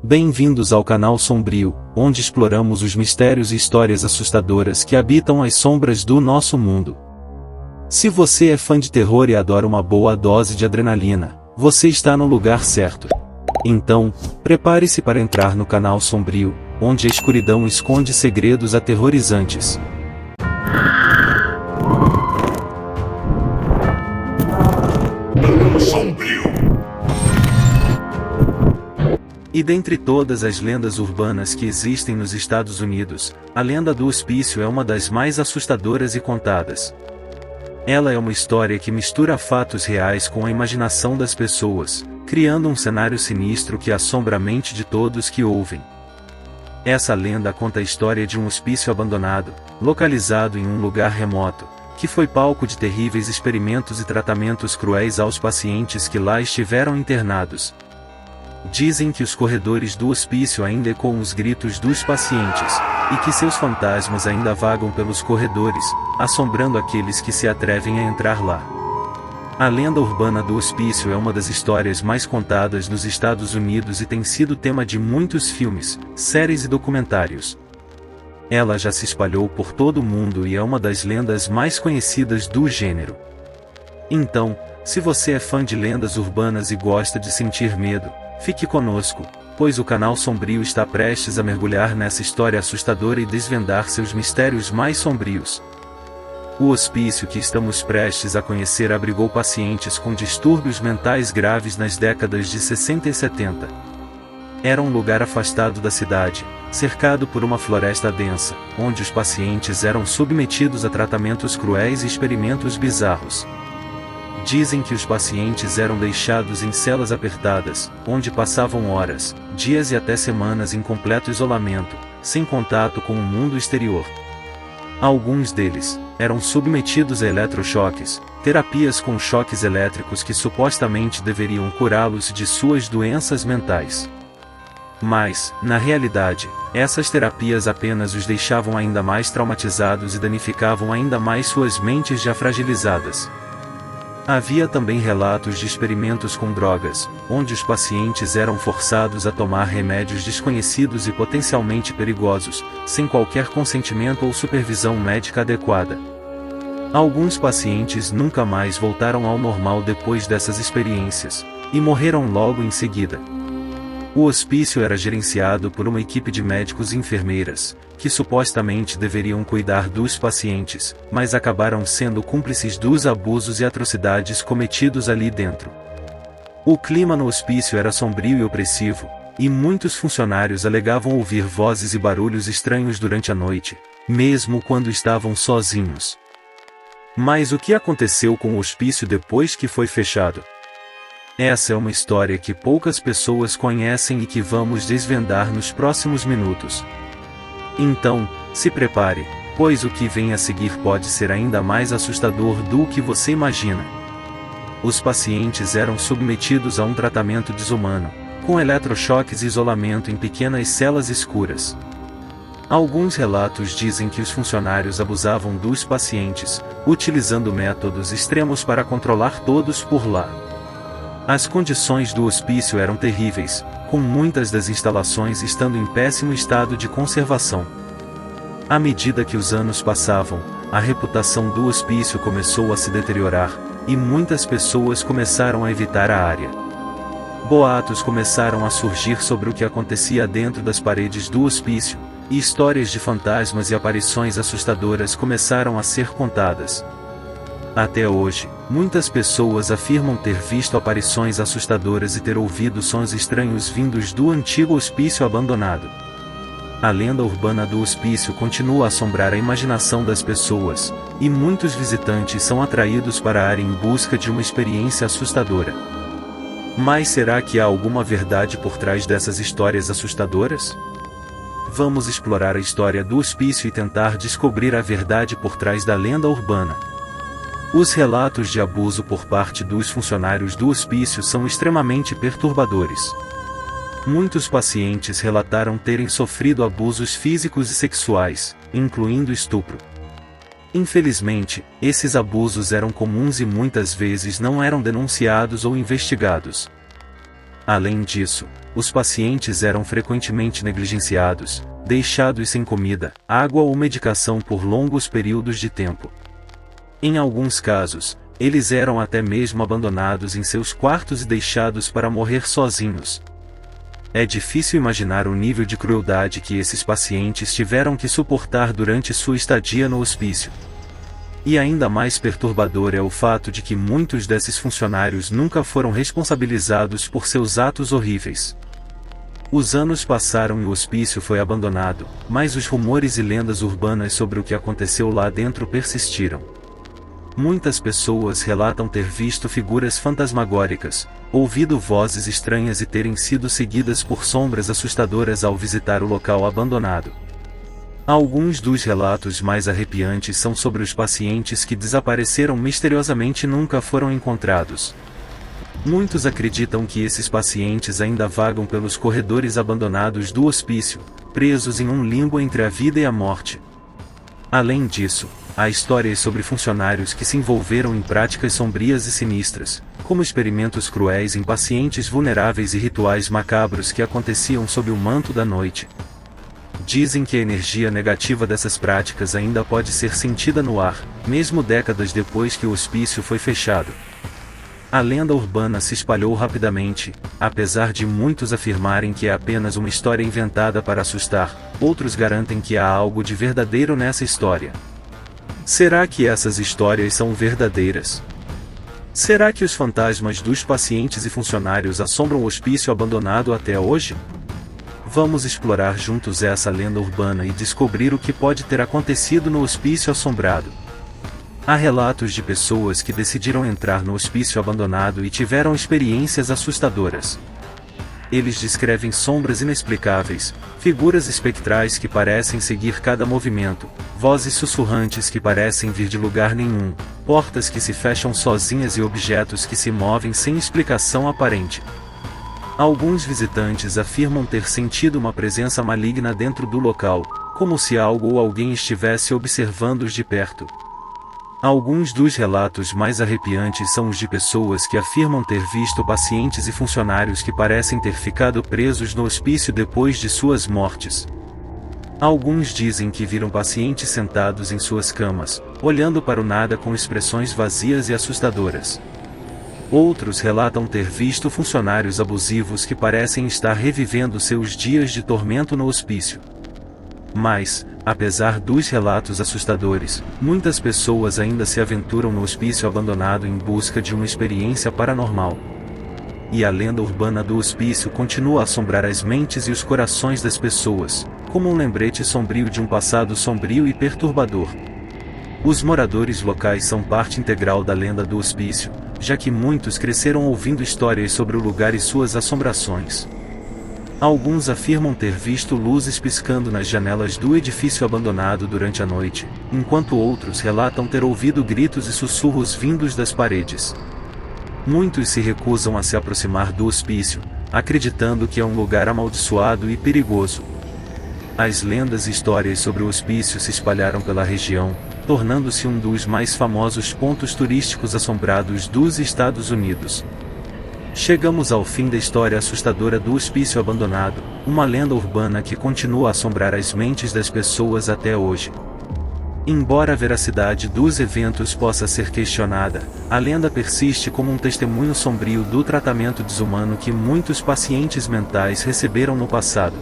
Bem-vindos ao canal Sombrio, onde exploramos os mistérios e histórias assustadoras que habitam as sombras do nosso mundo. Se você é fã de terror e adora uma boa dose de adrenalina, você está no lugar certo. Então, prepare-se para entrar no canal Sombrio, onde a escuridão esconde segredos aterrorizantes. Sombrio. E dentre todas as lendas urbanas que existem nos Estados Unidos, a lenda do hospício é uma das mais assustadoras e contadas. Ela é uma história que mistura fatos reais com a imaginação das pessoas, criando um cenário sinistro que assombra a mente de todos que ouvem. Essa lenda conta a história de um hospício abandonado, localizado em um lugar remoto, que foi palco de terríveis experimentos e tratamentos cruéis aos pacientes que lá estiveram internados. Dizem que os corredores do hospício ainda ecoam os gritos dos pacientes, e que seus fantasmas ainda vagam pelos corredores, assombrando aqueles que se atrevem a entrar lá. A lenda urbana do hospício é uma das histórias mais contadas nos Estados Unidos e tem sido tema de muitos filmes, séries e documentários. Ela já se espalhou por todo o mundo e é uma das lendas mais conhecidas do gênero. Então, se você é fã de lendas urbanas e gosta de sentir medo, fique conosco, pois o canal Sombrio está prestes a mergulhar nessa história assustadora e desvendar seus mistérios mais sombrios. O hospício que estamos prestes a conhecer abrigou pacientes com distúrbios mentais graves nas décadas de 60 e 70. Era um lugar afastado da cidade, cercado por uma floresta densa, onde os pacientes eram submetidos a tratamentos cruéis e experimentos bizarros. Dizem que os pacientes eram deixados em celas apertadas, onde passavam horas, dias e até semanas em completo isolamento, sem contato com o mundo exterior. Alguns deles eram submetidos a eletrochoques, terapias com choques elétricos que supostamente deveriam curá-los de suas doenças mentais. Mas, na realidade, essas terapias apenas os deixavam ainda mais traumatizados e danificavam ainda mais suas mentes já fragilizadas. Havia também relatos de experimentos com drogas, onde os pacientes eram forçados a tomar remédios desconhecidos e potencialmente perigosos, sem qualquer consentimento ou supervisão médica adequada. Alguns pacientes nunca mais voltaram ao normal depois dessas experiências, e morreram logo em seguida. O hospício era gerenciado por uma equipe de médicos e enfermeiras, que supostamente deveriam cuidar dos pacientes, mas acabaram sendo cúmplices dos abusos e atrocidades cometidos ali dentro. O clima no hospício era sombrio e opressivo, e muitos funcionários alegavam ouvir vozes e barulhos estranhos durante a noite, mesmo quando estavam sozinhos. Mas o que aconteceu com o hospício depois que foi fechado? Essa é uma história que poucas pessoas conhecem e que vamos desvendar nos próximos minutos. Então, se prepare, pois o que vem a seguir pode ser ainda mais assustador do que você imagina. Os pacientes eram submetidos a um tratamento desumano, com eletrochoques e isolamento em pequenas celas escuras. Alguns relatos dizem que os funcionários abusavam dos pacientes, utilizando métodos extremos para controlar todos por lá. As condições do hospício eram terríveis, com muitas das instalações estando em péssimo estado de conservação. À medida que os anos passavam, a reputação do hospício começou a se deteriorar, e muitas pessoas começaram a evitar a área. Boatos começaram a surgir sobre o que acontecia dentro das paredes do hospício, e histórias de fantasmas e aparições assustadoras começaram a ser contadas. Até hoje, muitas pessoas afirmam ter visto aparições assustadoras e ter ouvido sons estranhos vindos do antigo hospício abandonado. A lenda urbana do hospício continua a assombrar a imaginação das pessoas, e muitos visitantes são atraídos para a área em busca de uma experiência assustadora. Mas será que há alguma verdade por trás dessas histórias assustadoras? Vamos explorar a história do hospício e tentar descobrir a verdade por trás da lenda urbana. Os relatos de abuso por parte dos funcionários do hospício são extremamente perturbadores. Muitos pacientes relataram terem sofrido abusos físicos e sexuais, incluindo estupro. Infelizmente, esses abusos eram comuns e muitas vezes não eram denunciados ou investigados. Além disso, os pacientes eram frequentemente negligenciados, deixados sem comida, água ou medicação por longos períodos de tempo. Em alguns casos, eles eram até mesmo abandonados em seus quartos e deixados para morrer sozinhos. É difícil imaginar o nível de crueldade que esses pacientes tiveram que suportar durante sua estadia no hospício. E ainda mais perturbador é o fato de que muitos desses funcionários nunca foram responsabilizados por seus atos horríveis. Os anos passaram e o hospício foi abandonado, mas os rumores e lendas urbanas sobre o que aconteceu lá dentro persistiram. Muitas pessoas relatam ter visto figuras fantasmagóricas, ouvido vozes estranhas e terem sido seguidas por sombras assustadoras ao visitar o local abandonado. Alguns dos relatos mais arrepiantes são sobre os pacientes que desapareceram misteriosamente e nunca foram encontrados. Muitos acreditam que esses pacientes ainda vagam pelos corredores abandonados do hospício, presos em um limbo entre a vida e a morte. Além disso, há histórias sobre funcionários que se envolveram em práticas sombrias e sinistras, como experimentos cruéis em pacientes vulneráveis e rituais macabros que aconteciam sob o manto da noite. Dizem que a energia negativa dessas práticas ainda pode ser sentida no ar, mesmo décadas depois que o hospício foi fechado. A lenda urbana se espalhou rapidamente, apesar de muitos afirmarem que é apenas uma história inventada para assustar, outros garantem que há algo de verdadeiro nessa história. Será que essas histórias são verdadeiras? Será que os fantasmas dos pacientes e funcionários assombram o hospício abandonado até hoje? Vamos explorar juntos essa lenda urbana e descobrir o que pode ter acontecido no hospício assombrado. Há relatos de pessoas que decidiram entrar no hospício abandonado e tiveram experiências assustadoras. Eles descrevem sombras inexplicáveis, figuras espectrais que parecem seguir cada movimento, vozes sussurrantes que parecem vir de lugar nenhum, portas que se fecham sozinhas e objetos que se movem sem explicação aparente. Alguns visitantes afirmam ter sentido uma presença maligna dentro do local, como se algo ou alguém estivesse observando-os de perto. Alguns dos relatos mais arrepiantes são os de pessoas que afirmam ter visto pacientes e funcionários que parecem ter ficado presos no hospício depois de suas mortes. Alguns dizem que viram pacientes sentados em suas camas, olhando para o nada com expressões vazias e assustadoras. Outros relatam ter visto funcionários abusivos que parecem estar revivendo seus dias de tormento no hospício. Mas, apesar dos relatos assustadores, muitas pessoas ainda se aventuram no hospício abandonado em busca de uma experiência paranormal. E a lenda urbana do hospício continua a assombrar as mentes e os corações das pessoas, como um lembrete sombrio de um passado sombrio e perturbador. Os moradores locais são parte integral da lenda do hospício, já que muitos cresceram ouvindo histórias sobre o lugar e suas assombrações. Alguns afirmam ter visto luzes piscando nas janelas do edifício abandonado durante a noite, enquanto outros relatam ter ouvido gritos e sussurros vindos das paredes. Muitos se recusam a se aproximar do hospício, acreditando que é um lugar amaldiçoado e perigoso. As lendas e histórias sobre o hospício se espalharam pela região, tornando-se um dos mais famosos pontos turísticos assombrados dos Estados Unidos. Chegamos ao fim da história assustadora do hospício abandonado, uma lenda urbana que continua a assombrar as mentes das pessoas até hoje. Embora a veracidade dos eventos possa ser questionada, a lenda persiste como um testemunho sombrio do tratamento desumano que muitos pacientes mentais receberam no passado.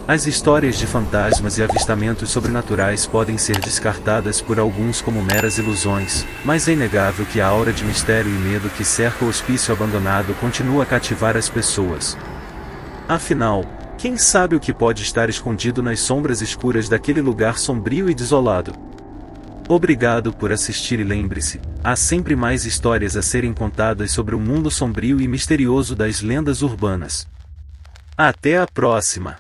As histórias de fantasmas e avistamentos sobrenaturais podem ser descartadas por alguns como meras ilusões, mas é inegável que a aura de mistério e medo que cerca o hospício abandonado continua a cativar as pessoas. Afinal, quem sabe o que pode estar escondido nas sombras escuras daquele lugar sombrio e desolado? Obrigado por assistir e lembre-se, há sempre mais histórias a serem contadas sobre o mundo sombrio e misterioso das lendas urbanas. Até a próxima!